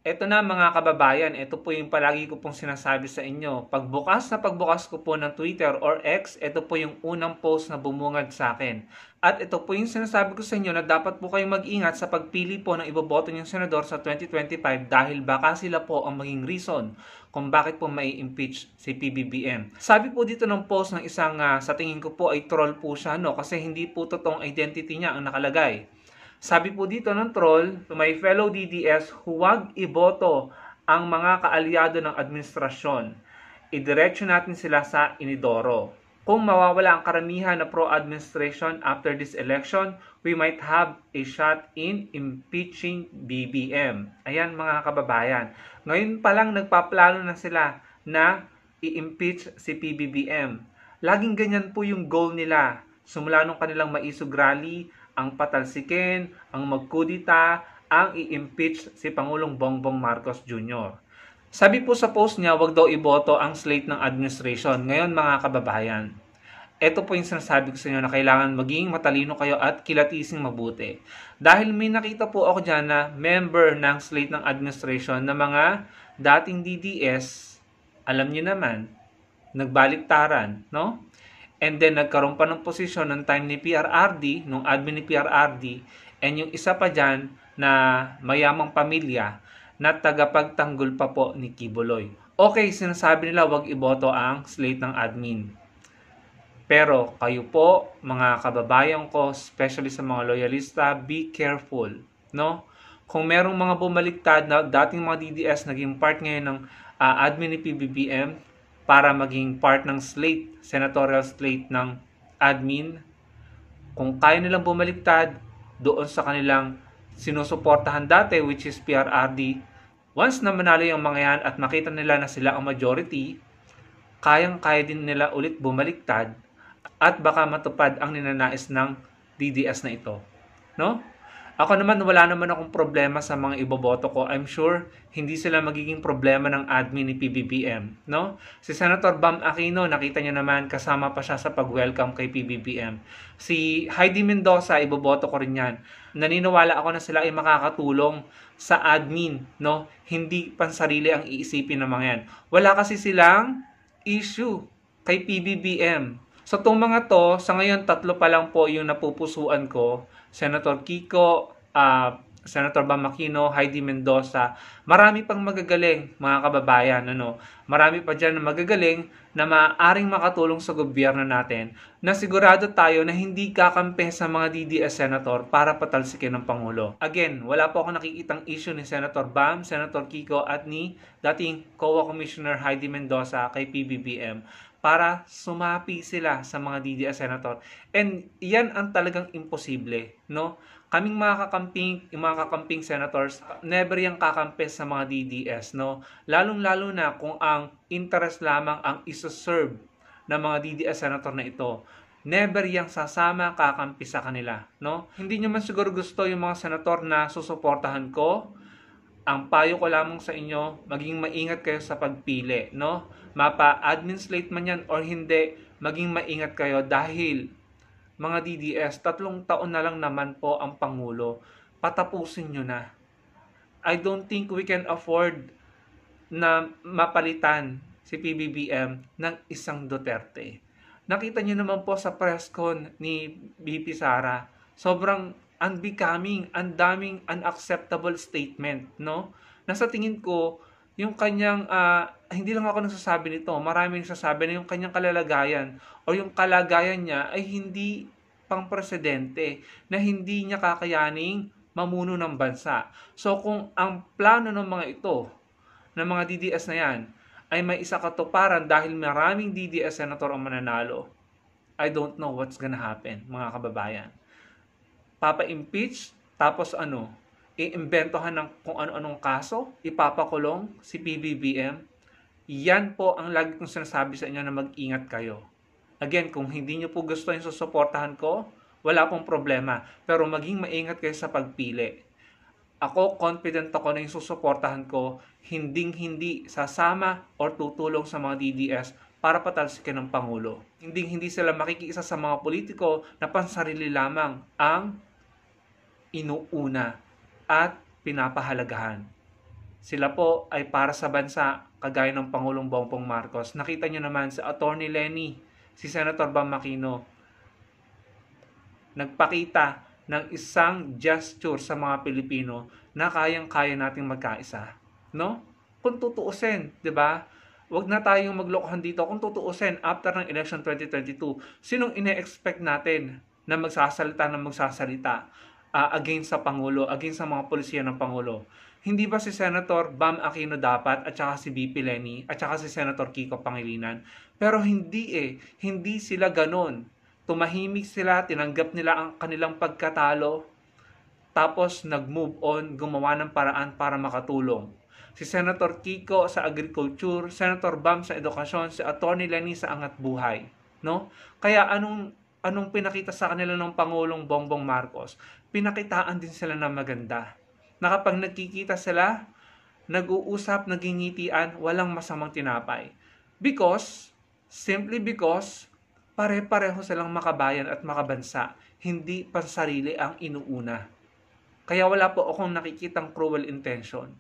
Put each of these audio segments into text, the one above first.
Eto na mga kababayan, ito po yung palagi ko pong sinasabi sa inyo. Pagbukas na pagbukas ko po ng Twitter or X, ito po yung unang post na bumungad sa akin. At ito po yung sinasabi ko sa inyo na dapat po kayong mag-ingat sa pagpili po ng iboboto niyong senador sa 2025 dahil baka sila po ang maging reason kung bakit po may impeach si PBBM. Sabi po dito ng post ng isang sa tingin ko po ay troll po siya, no? Kasi hindi po totoong identity niya ang nakalagay. Sabi po dito ng troll, to my fellow DDS, huwag iboto ang mga kaalyado ng administrasyon. Idiretso natin sila sa inidoro. Kung mawawala ang karamihan na pro-administration after this election, we might have a shot in impeaching BBM. Ayan mga kababayan. Ngayon pa lang nagpaplano na sila na i-impeach si PBBM. Laging ganyan po yung goal nila. Simula nung kanilang maisog rally, ang patalsikin, ang magkudita, ang i-impeach si Pangulong Bongbong Marcos Jr. Sabi po sa post niya, wag daw iboto ang slate ng administration. Ngayon mga kababayan, ito po yung sinasabi ko sa inyo na kailangan maging matalino kayo at kilatising mabuti. Dahil may nakita po ako dyan na member ng slate ng administration na mga dating DDS, alam niyo naman, nagbaliktaran, no? And then nagkaroon pa ng posisyon ng time ni PRRD, nung admin ni PRRD, and yung isa pa dyan na mayamang pamilya na tagapagtanggol pa po ni Kibuloy. Okay, sinasabi nila wag iboto ang slate ng admin. Pero kayo po, mga kababayan ko, especially sa mga loyalista, be careful, no? Kung merong mga bumaliktad na dating mga DDS naging part ngayon ng admin ni PBBM, para maging part ng slate, senatorial slate ng admin. Kung kaya nilang bumaliktad doon sa kanilang sinusuportahan dati, which is PRRD, once na manalo yung mga yan at makita nila na sila ang majority, kayang-kaya din nila ulit bumaliktad at baka matupad ang ninanais ng DDS na ito. No? Ako naman, wala naman akong problema sa mga iboboto ko. I'm sure hindi sila magiging problema ng admin ni PBBM, no? Si Senator Bam Aquino, nakita niyo naman, kasama pa siya sa pag-welcome kay PBBM. Si Heidi Mendoza, iboboto ko rin yan. Naniniwala ako na sila ay makakatulong sa admin, no? Hindi pansarili ang iisipin ng mga yan. Wala kasi silang issue kay PBBM. So, itong mga to, sa ngayon, tatlo pa lang po yung napupusuan ko. Senator Kiko, Senator Bam Aquino, Heidi Mendoza. Marami pang magagaling, mga kababayan. Ano? Marami pa dyan na magagaling na maaaring makatulong sa gobyerno natin na sigurado tayo na hindi kakampi sa mga DDS Senator para patalsikin ng Pangulo. Again, wala po ako nakikitang issue ni Senator Bam, Senator Kiko at ni dating COA Commissioner Heidi Mendoza kay PBBM para sumapi sila sa mga DDS senator. And yan ang talagang imposible, no? Kaming mga kakamping senators, never yang kakampi sa mga DDS, no? Lalong-lalo na kung ang interest lamang ang isoserve ng mga DDS senator na ito. Never yang sasama kakampi sa kanila, no? Hindi nyo man siguro gusto yung mga senator na susuportahan ko. Ang payo ko lamang sa inyo, maging maingat kayo sa pagpili, no? Mapa-admin slate man yan or hindi, maging maingat kayo dahil mga DDS, 3 taon na lang naman po ang Pangulo. Patapusin nyo na. I don't think we can afford na mapalitan si PBBM ng isang Duterte. Nakita nyo naman po sa press con ni VP Sara, sobrang unbecoming, ang daming unacceptable statement, no? Nasa tingin ko, yung kanyang, hindi lang ako nagsasabi nito, maraming nagsasabi na yung kanyang kalalagayan o yung kalagayan niya ay hindi pang presidente, na hindi niya kakayaning mamuno ng bansa. So kung ang plano ng mga ito, ng mga DDS na yan, ay may isa katuparan dahil maraming DDS senator ang mananalo, I don't know what's gonna happen, mga kababayan. Papa-impeach, tapos iimbentohan ng kung ano-anong kaso, ipapakulong si PBBM. Yan po ang lagi kong sinasabi sa inyo na mag-ingat kayo. Again, kung hindi nyo po gusto yung susuportahan ko, wala pong problema. Pero maging maingat kayo sa pagpili. Ako, confident ako na yung susuportahan ko, hinding-hindi sasama or tutulong sa mga DDS para patalsikin ng Pangulo. Hindi sila makikiisa sa mga politiko na pansarili lamang ang inuuna at pinapahalagahan. Sila po ay para sa bansa, kagaya ng Pangulong Bongbong Marcos. Nakita nyo naman si Attorney Lenny, si Senator Bam Aquino, nagpakita ng isang gesture sa mga Pilipino na kayang-kaya nating magkaisa. No? Kung tutuusin, 'di ba? Huwag na tayong maglokohan dito. Kung tutuusin, after ng election 2022, sinong ine-expect natin na magsasalita against sa Pangulo, against sa mga polisiya ng Pangulo? Hindi ba si Senator Bam Aquino dapat at saka si VP Lenny at saka si Senator Kiko Pangilinan? Pero hindi sila ganon. Tumahimik sila, tinanggap nila ang kanilang pagkatalo, tapos nag-move on, gumawa ng paraan para makatulong. Si Senator Kiko sa agriculture, Senator Bam sa edukasyon, si Attorney Lenny sa angat buhay, no? Kaya anong pinakita sa kanila ng Pangulong Bongbong Marcos? Pinakitaan din sila ng maganda. Na kapag nagkikita sila, nag-uusap, nagingitian, walang masamang tinapay. Simply because, pare-pareho silang makabayan at makabansa, hindi pansarili ang inuuna. Kaya wala po akong nakikitang cruel intention.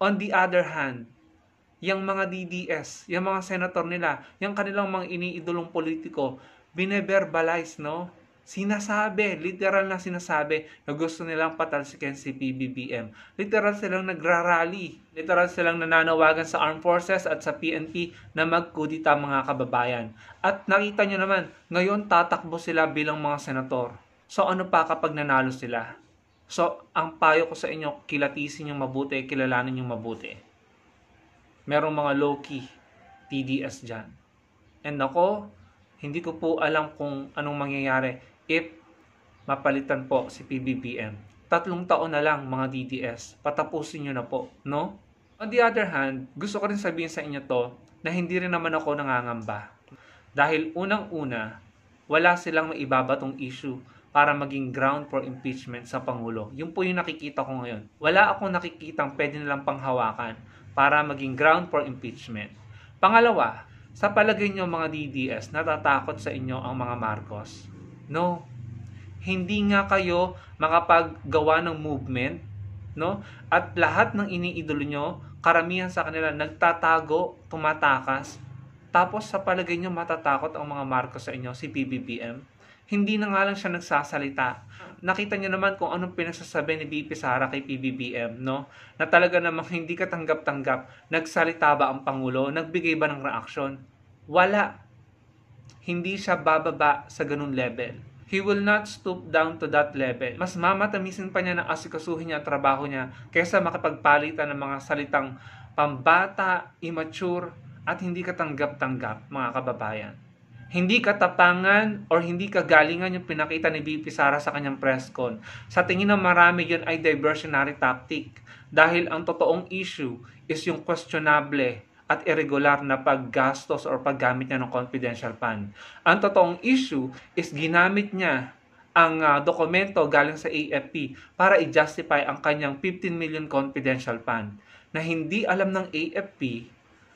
On the other hand, yung mga DDS, yung mga senator nila, yung kanilang mga iniidolong politiko, bineverbalize, no? Sinasabi, literal na sinasabi na gusto nilang patalsikin si PBBM. Literal silang nagrarally. Literal silang nananawagan sa armed forces at sa PNP na magkudita mga kababayan. At nakita nyo naman, ngayon tatakbo sila bilang mga senator. So ano pa kapag nanalo sila? So ang payo ko sa inyo, kilatisin yung mabuti, kilalanin yung mabuti. Merong mga low-key TDS dyan. And ako, hindi ko po alam kung anong mangyayari if mapalitan po si PBBM. 3 taon na lang mga DDS. Patapusin nyo na po, no? On the other hand, gusto ko rin sabihin sa inyo to na hindi rin naman ako nangangamba. Dahil unang-una, wala silang maibabatong issue para maging ground for impeachment sa Pangulo. Yun po yung nakikita ko ngayon. Wala akong nakikitang pwede nilang panghawakan para maging ground for impeachment. Pangalawa, sa palagay nyo mga DDS, natatakot sa inyo ang mga Marcos? No. Hindi nga kayo makapaggawa ng movement, no? At lahat ng iniidolo nyo, karamihan sa kanila nagtatago, tumatakas. Tapos sa palagay nyo matatakot ang mga Marcos sa inyo, si PBBM? Hindi na nga lang siya nagsasalita. Nakita niyo naman kung anong pinagsasabi ni VP Sara kay PBBM, no? Na talaga namang hindi ka tanggap-tanggap. Nagsalita ba ang Pangulo? Nagbigay ba ng reaksyon? Wala. Hindi siya bababa sa ganun level. He will not stoop down to that level. Mas mamatamisin pa niya na asikasuhin niya ang trabaho niya kaysa makapagpalitan ng mga salitang pambata, immature, at hindi katanggap-tanggap, mga kababayan. Hindi katapangan or hindi kagalingan yung pinakita ni VP Sara sa kanyang press con. Sa tingin ng marami, yun ay diversionary tactic. Dahil ang totoong issue is yung questionable at irregular na paggastos or paggamit niya ng confidential fund. Ang totoong issue is ginamit niya ang dokumento galing sa AFP para i-justify ang kanyang 15 million confidential fund na hindi alam ng AFP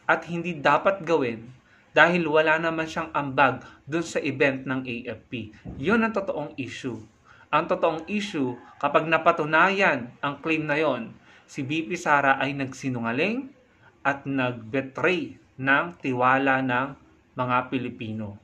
at hindi dapat gawin dahil wala naman siyang ambag dun sa event ng AFP. Yun ang totoong issue. Ang totoong issue, kapag napatunayan ang claim na yon, si VP Sara ay nagsinungaling at nag-betray ng tiwala ng mga Pilipino.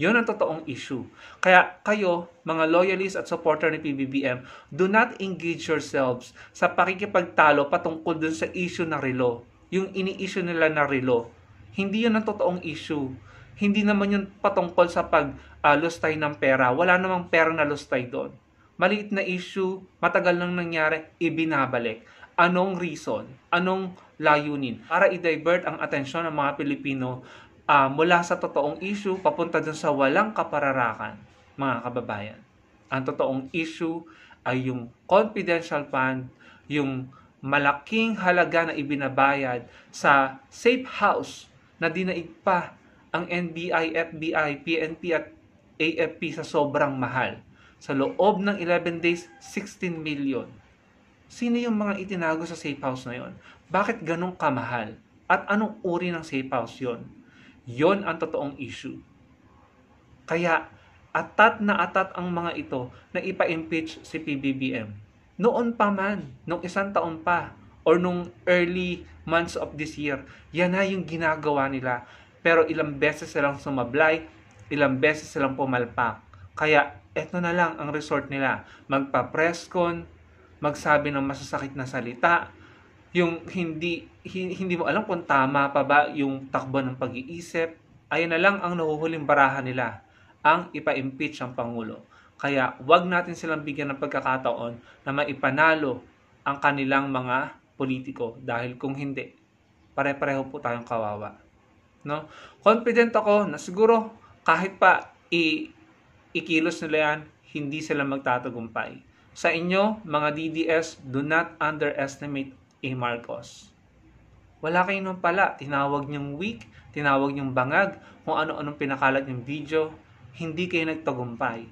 Yun ang totoong issue. Kaya kayo, mga loyalists at supporter ni PBBM, do not engage yourselves sa pakikipagtalo patungkol dun sa issue na relo. Yung ini-issue nila na relo. Hindi yun ang totoong issue. Hindi naman yun patungkol sa pag-lustay ng pera. Wala namang pera na lustay doon. Maliit na issue, matagal nang nangyari, ibinabalik. Anong reason? Anong layunin? Para i-divert ang atensyon ng mga Pilipino mula sa totoong issue papunta dun sa walang kapararakan, mga kababayan. Ang totoong issue ay yung confidential fund, yung malaking halaga na ibinabayad sa safe house na dinaig pa ang NBI, FBI, PNP at AFP sa sobrang mahal. Sa loob ng 11 days, 16 million. Sino yung mga itinago sa safe house na yon? Bakit ganong kamahal? At anong uri ng safe house yon? Yon ang totoong issue. Kaya atat na atat ang mga ito na ipa-impeach si PBBM. Noon pa man, nung 1 taon pa, or nung early months of this year. Yan na yung ginagawa nila. Pero ilang beses silang sumablay, ilang beses silang pumalpak. Kaya eto na lang ang resort nila. Magpa-press con, magsabi ng masasakit na salita, yung hindi mo alam kung tama pa ba yung takbo ng pag-iisip. Ayun na lang ang nahuhuling barahan nila, ang ipa-impeach ang Pangulo. Kaya wag natin silang bigyan ng pagkakataon na maipanalo ang kanilang mga politiko, dahil kung hindi, pare-pareho po tayong kawawa. No? Confident ako na siguro kahit pa ikilos nila yan, hindi sila magtatagumpay. Sa inyo, mga DDS, do not underestimate A. Marcos. Wala kayo nung pala, tinawag niyong weak, tinawag niyong bangag, kung ano-anong pinakalat niyong video, hindi kayo nagtagumpay.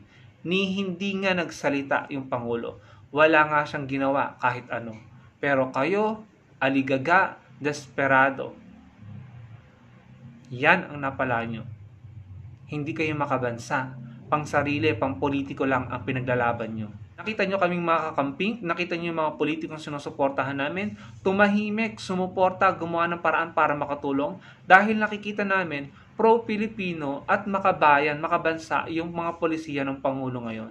Hindi nga nagsalita yung Pangulo. Wala nga siyang ginawa kahit ano. Pero kayo, aligaga, desperado. Yan ang napala nyo. Hindi kayo makabansa. Pang sarili, pang politiko lang ang pinaglalaban nyo. Nakita nyo kaming mga kakamping, nakita nyo yung mga politikong sinusuportahan namin, tumahimik, sumuporta, gumawa ng paraan para makatulong, dahil nakikita namin pro-Pilipino at makabayan, makabansa yung mga polisiya ng Pangulo ngayon.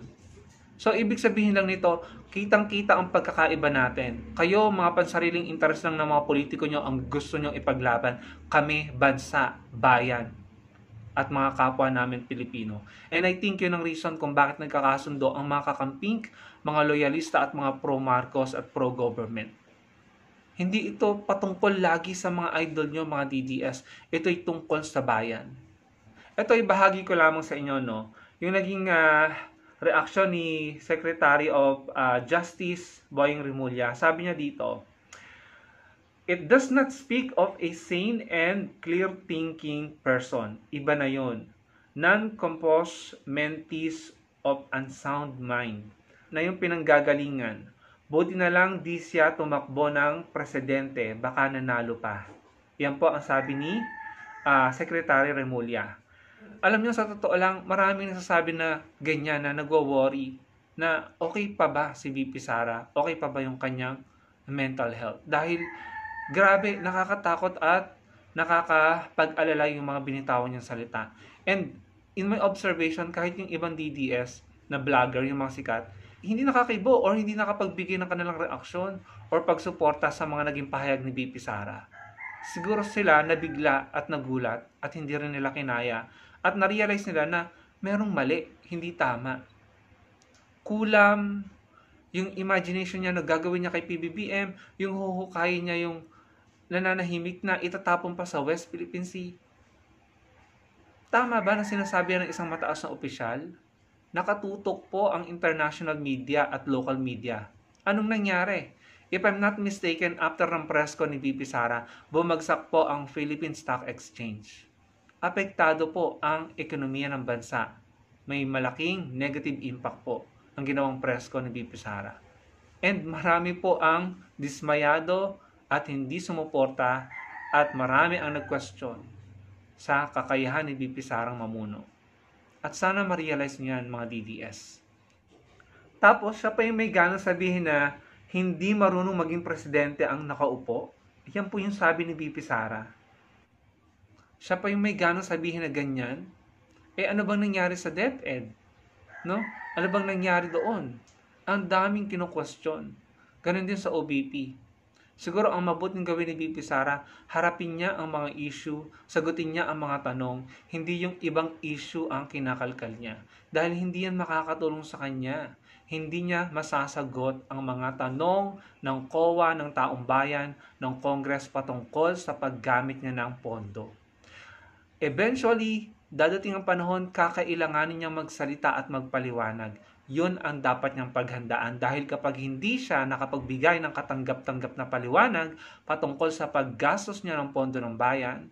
So, ibig sabihin lang nito, kitang-kita ang pagkakaiba natin. Kayo, mga pansariling interes lang ng mga politiko nyo ang gusto nyo ipaglaban. Kami, bansa, bayan, at mga kapwa namin Pilipino. And I think yun ang reason kung bakit nagkakasundo ang mga kakamping, mga loyalista at mga pro-Marcos at pro-government. Hindi ito patungkol lagi sa mga idol nyo, mga DDS. Ito'y tungkol sa bayan. Ito'y bahagi ko lamang sa inyo, no? Yung naging reaction ni Secretary of Justice Boying Rimulya. Sabi niya dito, "It does not speak of a sane and clear-thinking person." Iba na yun. Non-composed mentis of unsound mind. Na yung pinanggagalingan. Buti na lang di siya tumakbo ng presidente, baka nanalo pa. Yan po ang sabi ni Secretary Remulla. Alam niyo, sa totoo lang, maraming nasasabi na ganyan, na nagwo-worry na okay pa ba si VP Sara? Okay pa ba yung kanyang mental health? Dahil grabe, nakakatakot at nakakapag-alala yung mga binitawan niyang salita. And in my observation, kahit yung ibang DDS na vlogger, yung mga sikat, hindi nakakaibo or hindi nakapagbigay ng kanilang reaksyon or pagsuporta sa mga naging pahayag ni VP Sara. Siguro sila nabigla at nagulat at hindi rin nila kinaya at na-realize nila na merong mali, hindi tama. Kulam yung imagination niya na gagawin niya kay PBBM, yung huhukayin niya yung nananahimik na itatapon pa sa West Philippine Sea. Tama ba na sinasabi ng isang mataas na opisyal? Nakatutok po ang international media at local media. Anong nangyari? If I'm not mistaken, after ng press ko ni VP Sara, bumagsak po ang Philippine Stock Exchange. Apektado po ang ekonomiya ng bansa. May malaking negative impact po ang ginawang press ko ni VP Sara. And marami po ang dismayado at hindi sumuporta at marami ang nag-question sa kakayahan ni VP Sarang mamuno. At sana ma-realize niyo yan, mga DDS. Tapos, siya pa yung may ganang sabihin na hindi marunong maging presidente ang nakaupo. Yan po yung sabi ni VP Sara. Siya pa yung may ganang sabihin na ganyan. Ano bang nangyari sa DepEd? No? Ano bang nangyari doon? Ang daming kino-question. Ganon din sa OBP. Siguro ang mabuting gawin ni VP Sara, harapin niya ang mga issue, sagutin niya ang mga tanong, hindi yung ibang issue ang kinakalkal niya. Dahil hindi yan makakatulong sa kanya. Hindi niya masasagot ang mga tanong ng COA, ng taong bayan, ng Congress patungkol sa paggamit niya ng pondo. Eventually, dadating ang panahon, kakailanganin niyang magsalita at magpaliwanag. Yun ang dapat niyang paghandaan, dahil kapag hindi siya nakapagbigay ng katanggap-tanggap na paliwanag patungkol sa paggastos niya ng pondo ng bayan,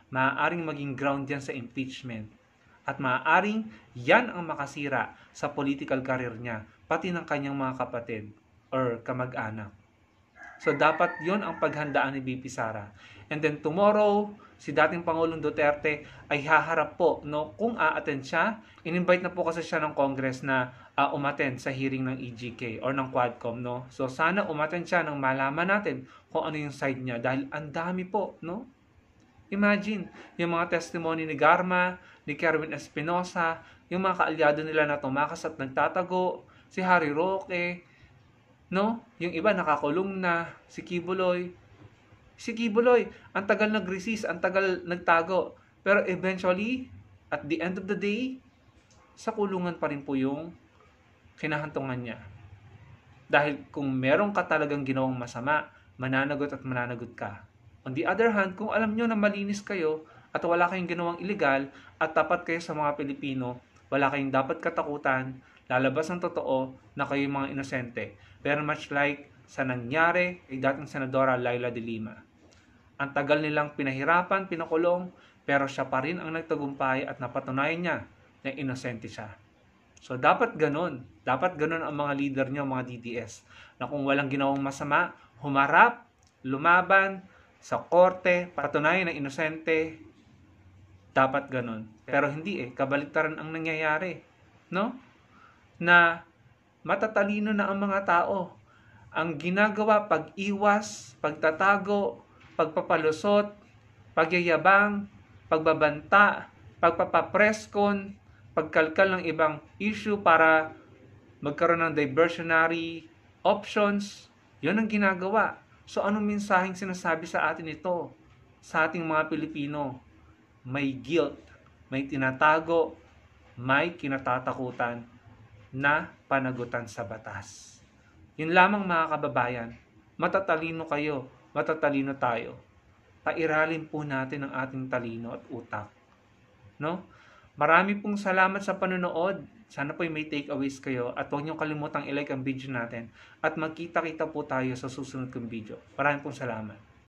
maaaring maging ground yan sa impeachment. At maaaring yan ang makasira sa political career niya, pati ng kanyang mga kapatid or kamag-anak. So dapat yun ang paghandaan ni VP Sara. And then tomorrow, si dating Pangulong Duterte ay haharap po, no, kung a-attend siya. In-invite na po kasi siya ng Congress na umattend sa hearing ng EGK or ng Quadcom, no? So sana umattend siya nang malaman natin kung ano yung side niya dahil ang dami po, no? Imagine, yung mga testimony ni Garma, ni Kerwin Espinosa, yung mga kaalyado nila na tumakas at nagtatago, si Harry Roque, no? Yung iba nakakulong na, si Kibuloy. Si Kibuloy, ang tagal nag-resist, ang tagal nagtago. Pero eventually, at the end of the day, sa kulungan pa rin po yung kinahantungan niya. Dahil kung meron ka talagang ginawang masama, mananagot at mananagot ka. On the other hand, kung alam nyo na malinis kayo at wala kayong ginawang illegal at tapat kayo sa mga Pilipino, wala kayong dapat katakutan, lalabas ang totoo na kayo mga inosente. Pero much like sa nangyari kay dating Senadora Laila de Lima. Ang tagal nilang pinahirapan, pinakulong, pero siya pa rin ang nagtagumpay at napatunayan niya na inosente siya. So dapat ganun. Dapat ganun ang mga leader niyo, mga DDS. Na kung walang ginawang masama, humarap, lumaban, sa korte, patunayan na inosente, dapat ganun. Pero hindi kabaliktaran ang nangyayari. No? Na matatalino na ang mga tao. Ang ginagawa, pag-iwas, pagtatago, pagpapalusot, pagyayabang, pagbabanta, pagpapapreskon, pagkalkal ng ibang issue para magkaroon ng diversionary options, yun ang ginagawa. So, anong mensaheng sinasabi sa atin ito? Sa ating mga Pilipino, may guilt, may tinatago, may kinatatakutan na panagutan sa batas. Yun lamang mga kababayan, matatalino kayo, matatalino tayo. Pairalin po natin ang ating talino at utak. No? Marami pong salamat sa panonood. Sana po may takeaways kayo at huwag niyong kalimutang i-like ang video natin at magkita-kita po tayo sa susunod kong video. Maraming pong salamat.